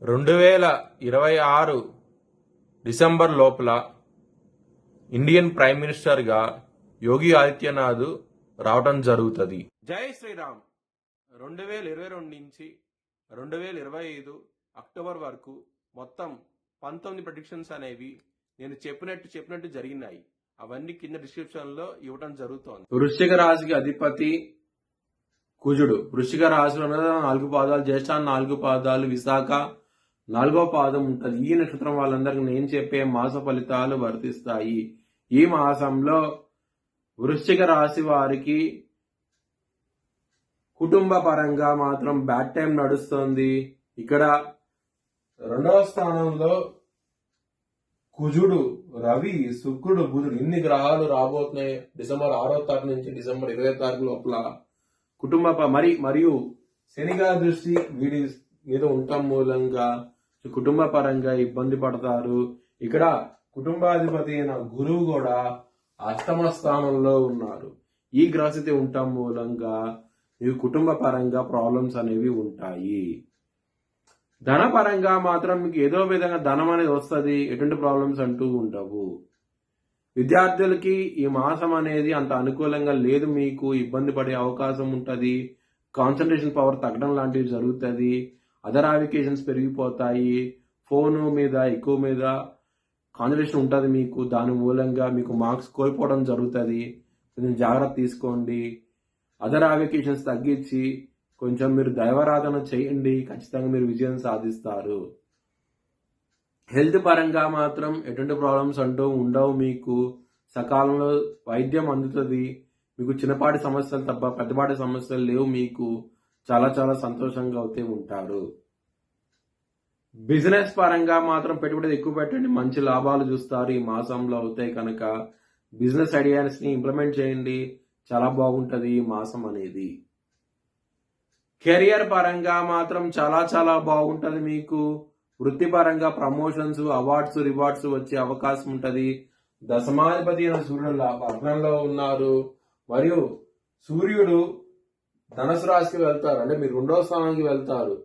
2026 December లోపల Indian prime మినిస్టర్గా యోగి ఆదిత్యనాథ్ రావటం జరుగుతుంది. జై శ్రీరామ్. 2022 నుంచి 2025 అక్టోబర్ వరకు మొత్తం 19 ప్రెడిక్షన్స్ అనేవి నేను చెప్పినట్టు జరిగినాయి. అవన్నీ కింద డిస్క్రిప్షన్ లో ఇవ్వడం జరుగుతోంది. వృశ్చిక రాశికి అధిపతి కుజుడు. వృశ్చిక రాశిలో 4 పాదాలు, జ్యేష్ఠ 4 పాదాలు, విశాఖ 4వ పాదం ఉంటుంది. ఈ నక్షత్రం వాళ్ళందరికీ నేను చెప్పే మాస ఫలితాలు వర్తిస్తాయి. ఈ మాసంలో వృశ్చిక రాశి వారికి కుటుంబ పరంగా మాత్రం బ్యాడ్ టైం నడుస్తుంది. ఇక్కడ 2వ స్థానంలో కుజుడు, రవి, శుక్రుడు, బుధుడు ఇన్ని గ్రహాలు రాబోతున్నాయి. డిసెంబర్ 6వ తారీఖు నుంచి డిసెంబర్ 20వ తారీఖు లోపల కుటుంబ మరియు శనిగా దృష్టి వీడి మీద ఉండటం మూలంగా కుటుంబ పరంగా ఇబ్బంది పడతారు. ఇక్కడ కుటుంబాధిపతి అయిన గురువు కూడా 8వ స్థానంలో ఉన్నారు. ఈ గ్రహస్థితి ఉండటం మూలంగా మీకు కుటుంబ పరంగా ప్రాబ్లమ్స్ అనేవి ఉంటాయి. ధన పరంగా మాత్రం మీకు ఏదో విధంగా ధనం అనేది వస్తుంది. ఎటువంటి ప్రాబ్లమ్స్ అంటూ ఉండవు. విద్యార్థులకి ఈ మాసం అనేది అంత అనుకూలంగా లేదు. మీకు ఇబ్బంది పడే అవకాశం ఉంటుంది. కాన్సన్ట్రేషన్ పవర్ తగ్గడం లాంటివి జరుగుతుంది. అదర్ అప్లికేషన్స్ పెరిగిపోతాయి. ఫోను మీద ఎక్కువ మీద కాన్సన్ట్రేషన్ ఉంటుంది మీకు. దాని మూలంగా మీకు మార్క్స్ కోల్పోవడం జరుగుతుంది. కొంచెం జాగ్రత్త తీసుకోండి. అదర్ అప్లికేషన్స్ తగ్గించి కొంచెం మీరు దైవారాధన చేయండి. ఖచ్చితంగా మీరు విజయం సాధిస్తారు. హెల్త్ పరంగా మాత్రం ఎటువంటి ప్రాబ్లమ్స్ అంటూ ఉండవు. మీకు సకాలంలో వైద్యం అందుతుంది. మీకు చిన్నపాటి సమస్యలు తప్ప పెద్దపాటి సమస్యలు లేవు. మీకు చాలా చాలా సంతోషంగా అయితే ఉంటారు. బిజినెస్ పరంగా మాత్రం పెట్టుబడి ఎక్కువ పెట్టండి. మంచి లాభాలు చూస్తారు. ఈ మాసంలో అవుతాయి కనుక బిజినెస్ ఐడియాస్ ని ఇంప్లిమెంట్ చేయండి. చాలా బాగుంటది ఈ మాసం అనేది. కెరియర్ పరంగా మాత్రం చాలా చాలా బాగుంటది. మీకు వృత్తిపరంగా ప్రమోషన్స్, అవార్డ్స్, రివార్డ్స్ వచ్చే అవకాశం ఉంటది. దశమాధిపతి అయిన సూర్యుడు లగ్నంలో ఉన్నారు. మరియు సూర్యుడు ధనుసు రాశికి వెళ్తారు. అంటే మీరు 2వ స్థానానికి వెళ్తారు.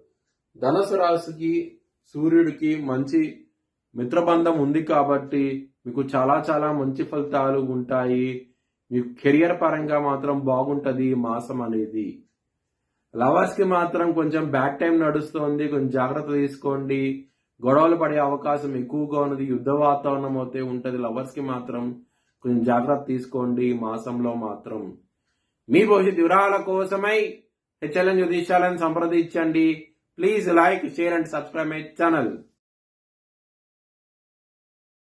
ధనుసు రాశికి సూర్యుడికి మంచి మిత్రబంధం ఉంది కాబట్టి మీకు చాలా చాలా మంచి ఫలితాలు ఉంటాయి. మీకు కెరియర్ పరంగా మాత్రం బాగుంటది ఈ మాసం అనేది. లవర్స్ కి మాత్రం కొంచెం బ్యాడ్ టైం నడుస్తోంది. కొంచెం జాగ్రత్త తీసుకోండి. గొడవలు పడే అవకాశం ఎక్కువగా ఉన్నది. యుద్ధ వాతావరణం అయితే ఉంటది. లవర్స్ కి మాత్రం కొంచెం జాగ్రత్త తీసుకోండి ఈ మాసంలో మాత్రం. మీ భవిష్యత్ వివరాల కోసమై హెచ్ఎల్ఎన్ జ్యోతిష్యాలను సంప్రదించండి. Please like, share and subscribe my channel.